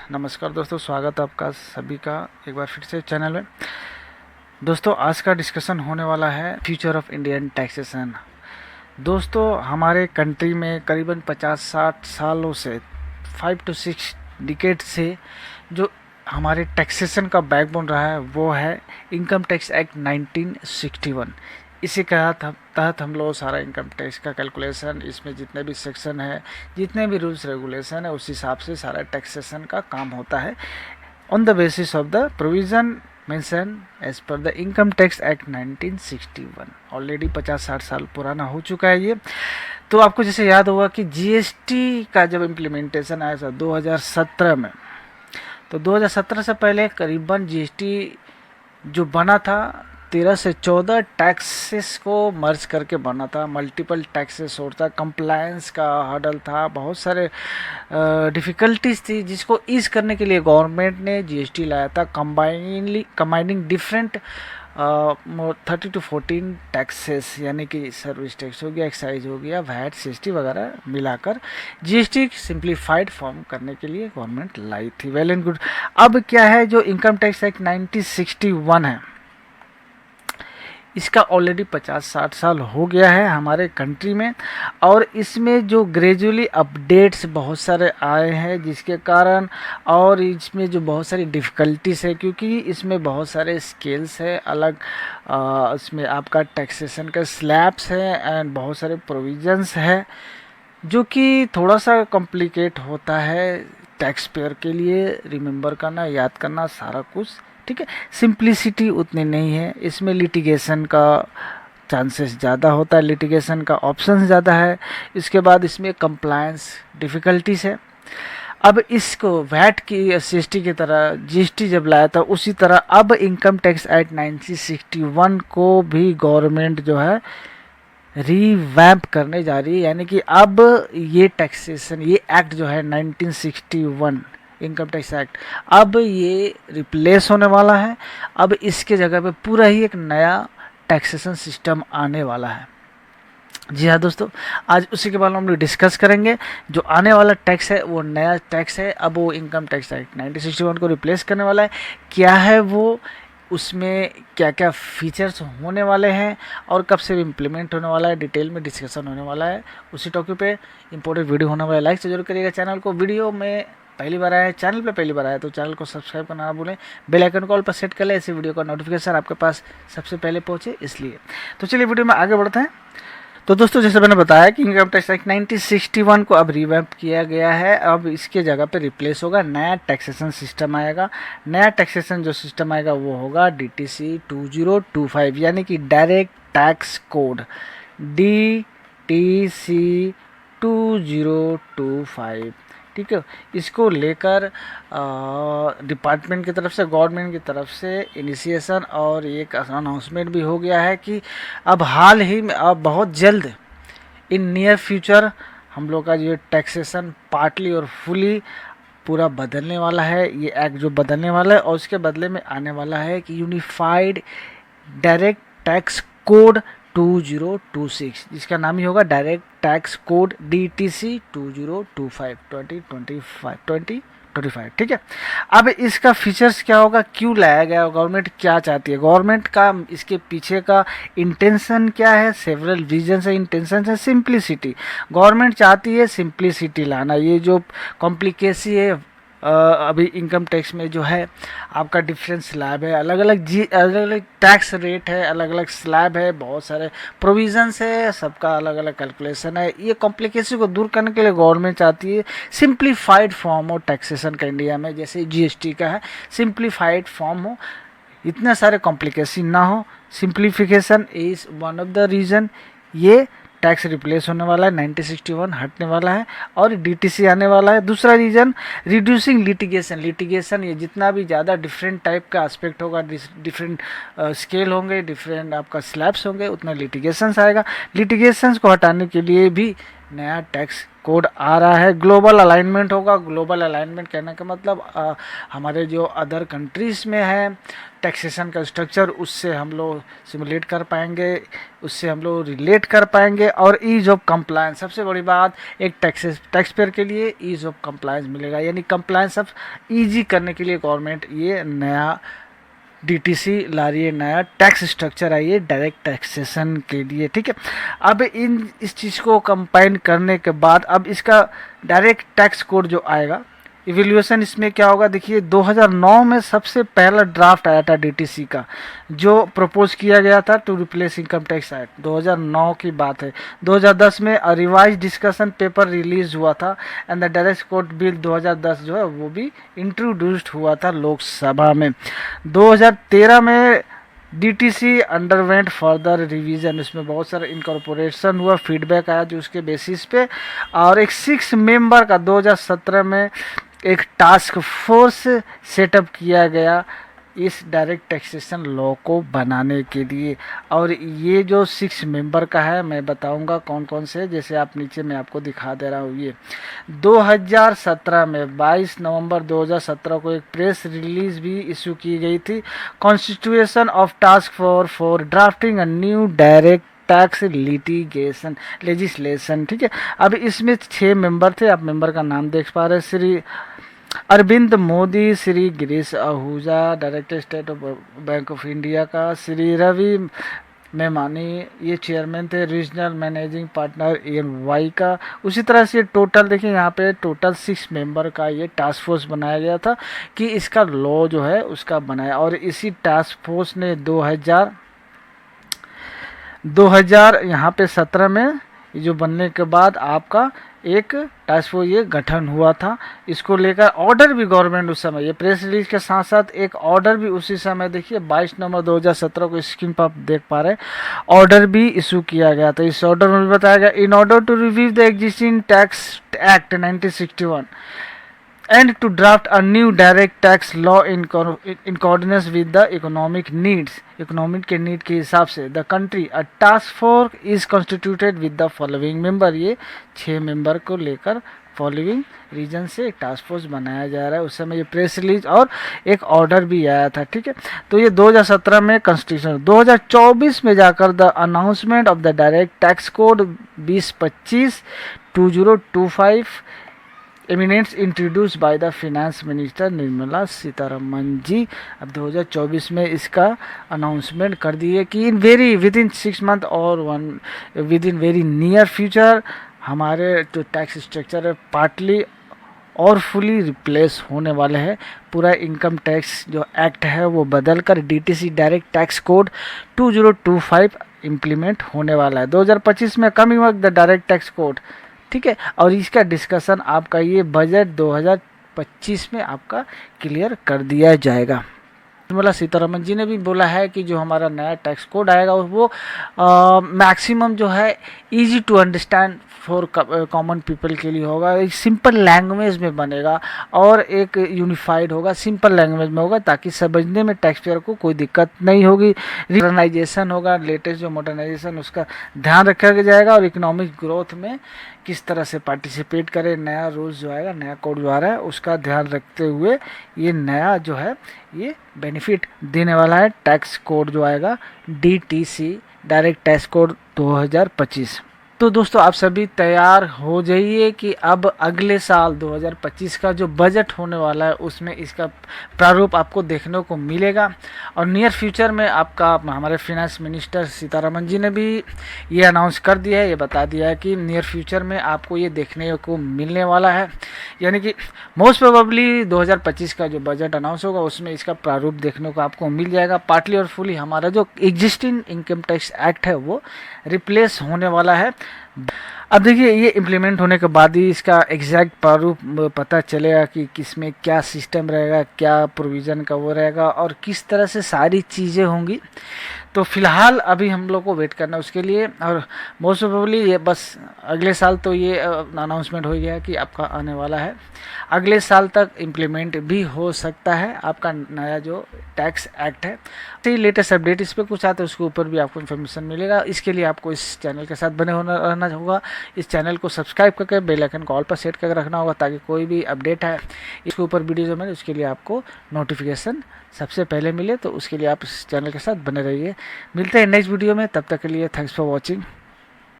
नमस्कार दोस्तों, स्वागत है आपका सभी का एक बार फिर से चैनल में। दोस्तों, आज का डिस्कशन होने वाला है फ्यूचर ऑफ इंडियन टैक्सेशन। दोस्तों, हमारे कंट्री में करीबन 50-60 सालों से 5 to 6 डिकेड से जो हमारे टैक्सेशन का बैकबोन रहा है वो है इनकम टैक्स एक्ट 1961। इसी के तहत हम लोग सारा इनकम टैक्स का कैलकुलेशन, इसमें जितने भी सेक्शन है, जितने भी रूल्स रेगुलेशन है, उस हिसाब से सारा टैक्सेशन का काम होता है on the basis of the provision mention as per the income tax act 1961। Already 50-60 साल पुराना हो चुका है ये। तो आपको जैसे याद होगा कि जीएसटी का जब इम्प्लीमेंटेशन आया था 2017 में, तो 2017 से पहले करीबन जीएसटी जो बना था 13 से 14 टैक्सेस को मर्ज करके बना था। मल्टीपल टैक्सेस होता, कंप्लायंस का हर्डल था, बहुत सारे डिफ़िकल्टीज थी जिसको ईज करने के लिए गवर्नमेंट ने जीएसटी लाया था, कंबाइनिंग डिफरेंट 30 to 14 टैक्सेस, यानी कि सर्विस टैक्स हो गया, एक्साइज हो गया, वैट, सीएसटी वगैरह मिलाकर जीएसटी सिंप्लीफाइड फॉर्म करने के लिए गवर्नमेंट लाई थी। Well and good. अब क्या है, जो इनकम टैक्स एक्ट 1961 है, इसका ऑलरेडी 50-60 साल हो गया है हमारे कंट्री में, और इसमें जो ग्रेजुअली अपडेट्स बहुत सारे आए हैं जिसके कारण, और इसमें जो बहुत सारी डिफ़िकल्टीज है क्योंकि इसमें बहुत सारे स्केल्स है अलग, इसमें आपका टैक्सेशन का स्लैब्स है एंड बहुत सारे प्रोविजंस है जो कि थोड़ा सा कॉम्प्लिकेट होता है टैक्स पेयर के लिए रिमेंबर करना, याद करना सारा कुछ। ठीक है, सिंप्लिसिटी उतनी नहीं है इसमें, लिटिगेशन का चांसेस ज़्यादा होता है, लिटिगेशन का ऑप्शन ज़्यादा है। इसके बाद इसमें कंप्लायंस डिफ़िकल्टीज है। अब इसको वैट की सीएसटी की तरह जीएसटी जब लाया था, उसी तरह अब इनकम टैक्स एक्ट 1961 को भी गवर्नमेंट जो है रीवैम्प करने जा रही है, यानी कि अब ये टैक्सेशन, ये एक्ट जो है 1961 इनकम टैक्स एक्ट, अब ये रिप्लेस होने वाला है। अब इसके जगह पे पूरा ही एक नया टैक्सेशन सिस्टम आने वाला है। जी हाँ दोस्तों, आज उसी के बारे में हम लोग डिस्कस करेंगे। जो आने वाला टैक्स है वो नया टैक्स है, अब वो इनकम टैक्स एक्ट 1961 को रिप्लेस करने वाला है। क्या है वो, उसमें क्या क्या फीचर्स होने वाले हैं और कब से इम्प्लीमेंट होने वाला है, डिटेल में डिस्कशन होने वाला है। उसी टॉपिक पे इंपॉर्टेंट वीडियो होने वाला है। लाइक जरूर करिएगा चैनल को। वीडियो में पहली बार आया है, चैनल पे पहली बार आया तो चैनल को सब्सक्राइब करना ना भूलें, बेल आइकन को ऑल पर सेट कर लें, ऐसे वीडियो का नोटिफिकेशन आपके पास सबसे पहले पहुँचे इसलिए। तो चलिए वीडियो में आगे बढ़ते हैं। तो दोस्तों, जैसे मैंने बताया कि इनकम टैक्स एक्ट 1961 को अब रिवैम्प किया गया है। अब इसके जगह पे रिप्लेस होगा, नया टैक्सेशन सिस्टम आएगा। नया टैक्सेशन जो सिस्टम आएगा वो होगा DTC 2025, यानी कि डायरेक्ट टैक्स कोड DTC 2025। ठीक है, इसको लेकर डिपार्टमेंट की तरफ से, गवर्नमेंट की तरफ से इनिशिएशन और एक अनाउंसमेंट भी हो गया है कि अब हाल ही में, अब बहुत जल्द, इन नियर फ्यूचर हम लोग का ये टैक्सेशन पार्टली और फुली पूरा बदलने वाला है। ये एक्ट जो बदलने वाला है और उसके बदले में आने वाला है कि यूनिफाइड डायरेक्ट टैक्स कोड 2026, जिसका नाम ही होगा डायरेक्ट टैक्स कोड DTC 2025। ठीक है, अब इसका फीचर्स क्या होगा, क्यों लाया गया, गवर्नमेंट क्या चाहती है, गवर्नमेंट का इसके पीछे का इंटेंशन क्या है। सेवरल रीजन है। इंटेंशन है सिंप्लिसिटी। गवर्नमेंट चाहती है सिंप्लिसिटी लाना। ये जो कॉम्प्लिकेसी है अभी इनकम टैक्स में जो है, आपका डिफरेंट स्लैब है, अलग अलग टैक्स रेट है, अलग अलग स्लैब है, बहुत सारे प्रोविजंस है, सबका अलग अलग कैलकुलेशन है। ये कॉम्प्लिकेसी को दूर करने के लिए गवर्नमेंट चाहती है सिंप्लीफाइड फॉर्म ऑफ टैक्सेशन का इंडिया में, जैसे जीएसटी का है, सिंप्लीफाइड फॉर्म हो, इतने सारे कॉम्प्लिकेसी ना हो। Simplification is one of the reason. ये टैक्स रिप्लेस होने वाला है, 1961 हटने वाला है और DTC आने वाला है। दूसरा रीज़न, रिड्यूसिंग लिटिगेशन। ये जितना भी ज़्यादा डिफरेंट टाइप का एस्पेक्ट होगा, डिफरेंट स्केल होंगे, डिफरेंट आपका स्लैब्स होंगे, उतना लिटिगेशंस आएगा। लिटिगेशंस को हटाने के लिए भी नया टैक्स कोड आ रहा है। ग्लोबल अलाइनमेंट होगा। ग्लोबल अलाइनमेंट कहने का मतलब हमारे जो अदर कंट्रीज़ में है टैक्सेशन का स्ट्रक्चर, उससे हम लोग सिमुलेट कर पाएंगे, उससे हम लोग रिलेट कर पाएंगे। और ईज़ ऑफ कंप्लायंस, सबसे बड़ी बात, एक टैक्स पेयर के लिए ईज़ ऑफ कंप्लायंस मिलेगा, यानी कंप्लायंस सब ईजी करने के लिए गवर्नमेंट ये नया डीटीसी ला रही है, नया टैक्स स्ट्रक्चर आई है डायरेक्ट टैक्सेशन के लिए। ठीक है, अब इस चीज़ को कंबाइन करने के बाद अब इसका डायरेक्ट टैक्स कोड जो आएगा, इवैल्यूएशन इसमें क्या होगा, देखिए 2009 में सबसे पहला ड्राफ्ट आया था डीटीसी का, जो प्रपोज किया गया था to replace income tax act, 2009 की बात है। 2010 में रिवाइज डिस्कशन पेपर रिलीज हुआ था and the direct code bill 2010 जो है वो भी इंट्रोड्यूस्ड हुआ था लोकसभा में। 2013 में डीटीसी अंडरवेंट फर्दर रिवीजन, इसमें बहुत सारा इनकॉर्पोरेशन हुआ, फीडबैक आया जो उसके बेसिस पे, और एक 6 मेंबर का 2017 में एक टास्क फोर्स सेटअप किया गया इस डायरेक्ट टैक्सेशन लॉ को बनाने के लिए। और ये जो 6 मेंबर का है मैं बताऊंगा कौन कौन से, जैसे आप नीचे मैं आपको दिखा दे रहा हूँ। ये 2017 में 22 नवंबर 2017 को एक प्रेस रिलीज भी इशू की गई थी, constitution of task force for drafting a new direct tax litigation legislation. ठीक है, अब इसमें 6 मेंबर थे, आप मेंबर का नाम देख पा रहे हैं, Shri Arvind Modi, Shri Girish Ahuja director State of Bank of India का, श्री रवि मेमानी ये चेयरमैन थे, रीजनल मैनेजिंग पार्टनर EY का। उसी तरह से टोटल देखिए यहाँ पे टोटल 6 मेंबर का ये टास्क फोर्स बनाया गया था कि इसका लॉ जो है उसका बनाया। और इसी टास्क फोर्स ने 2000 यहाँ पे 17 में जो बनने के बाद आपका एक टास्क फोर्स ये गठन हुआ था। इसको लेकर ऑर्डर भी गवर्नमेंट उस समय, ये प्रेस रिलीज के साथ साथ एक ऑर्डर भी उसी समय देखिए 22 नवंबर 2017 को स्क्रीन पर आप देख पा रहे हैं ऑर्डर भी इशू किया गया था। इस ऑर्डर में भी बताया गया in order to review the existing tax act 1961 and to draft a new direct tax law in coordination with the economic needs, economic के नीड के हिसाब से the country a task force is constituted with the following member. ये 6 member को लेकर following reason से एक task force बनाया जा रहा है। उस समय ये प्रेस रिलीज और एक ऑर्डर भी आया था। ठीक है, तो ये 2017 में कॉन्स्टिट्यूशन, 2024 में जाकर the announcement of the direct tax code 2025 2025 amendments introduced by the finance minister Nirmala Sitharaman ji. अब 2024 में इसका अनाउंसमेंट कर दिए कि इन विद इन 6 मंथ और within very near future हमारे जो टैक्स स्ट्रक्चर है पार्टली और फुली रिप्लेस होने वाले हैं। पूरा इनकम टैक्स जो एक्ट है वो बदल कर DTC direct tax code 2025 implement होने वाला है। 2025 में coming of the direct tax code. ठीक है, और इसका डिस्कशन आपका ये बजट 2025 में आपका क्लियर कर दिया जाएगा। निर्मला सीतारमन जी ने भी बोला है कि जो हमारा नया टैक्स कोड आएगा वो मैक्सिमम जो है easy to understand for common people के लिए होगा, एक सिंपल लैंग्वेज में बनेगा और एक यूनिफाइड होगा, सिंपल लैंग्वेज में होगा ताकि समझने में टैक्स पेयर को कोई दिक्कत नहीं होगी। मॉडर्नाइजेशन होगा, लेटेस्ट जो मॉडर्नाइजेशन उसका ध्यान रखा जाएगा और इकोनॉमिक ग्रोथ में किस तरह से पार्टिसिपेट करें, नया रूल्स जो आएगा, नया कोड जो आ रहा है उसका ध्यान रखते हुए ये नया जो है ये बेनिफिट देने वाला है टैक्स कोड जो आएगा डीटीसी डायरेक्ट टैक्स कोड 2025। तो दोस्तों आप सभी तैयार हो जाइए कि अब अगले साल 2025 का जो बजट होने वाला है उसमें इसका प्रारूप आपको देखने को मिलेगा। और नियर फ्यूचर में आपका हमारे फिनेंस मिनिस्टर सीतारमन जी ने भी ये अनाउंस कर दिया है, ये बता दिया है कि नियर फ्यूचर में आपको ये देखने को मिलने वाला है, यानी कि मोस्ट प्रोबेबली 2025 का जो बजट अनाउंस होगा उसमें इसका प्रारूप देखने को आपको मिल जाएगा। पार्टली और फुली हमारा जो एग्जिस्टिंग इनकम टैक्स एक्ट है वो रिप्लेस होने वाला है। अब देखिए ये इम्प्लीमेंट होने के बाद ही इसका एग्जैक्ट प्रारूप पता चलेगा कि किसमें क्या सिस्टम रहेगा, क्या प्रोविज़न का वो रहेगा और किस तरह से सारी चीज़ें होंगी। तो फिलहाल अभी हम लोग को वेट करना है उसके लिए, और मोस्ट प्रोबेबली ये बस अगले साल तो ये अनाउंसमेंट हो गया कि आपका आने वाला है, अगले साल तक इम्प्लीमेंट भी हो सकता है आपका नया जो टैक्स एक्ट है। तो ये लेटेस्ट अपडेट इस पर कुछ आता है उसके ऊपर भी आपको इन्फॉर्मेशन मिलेगा। इसके लिए आपको इस चैनल के साथ बने होना रहना होगा, इस चैनल को सब्सक्राइब करके बेल आइकन को ऑल पर सेट करके रखना होगा, ताकि कोई भी अपडेट है इसके ऊपर वीडियो जो मैंने उसके लिए आपको नोटिफिकेशन सबसे पहले मिले। तो उसके लिए आप इस चैनल के साथ बने रहिए। मिलते हैं नेक्स्ट वीडियो में, तब तक के लिए थैंक्स फॉर वॉचिंग।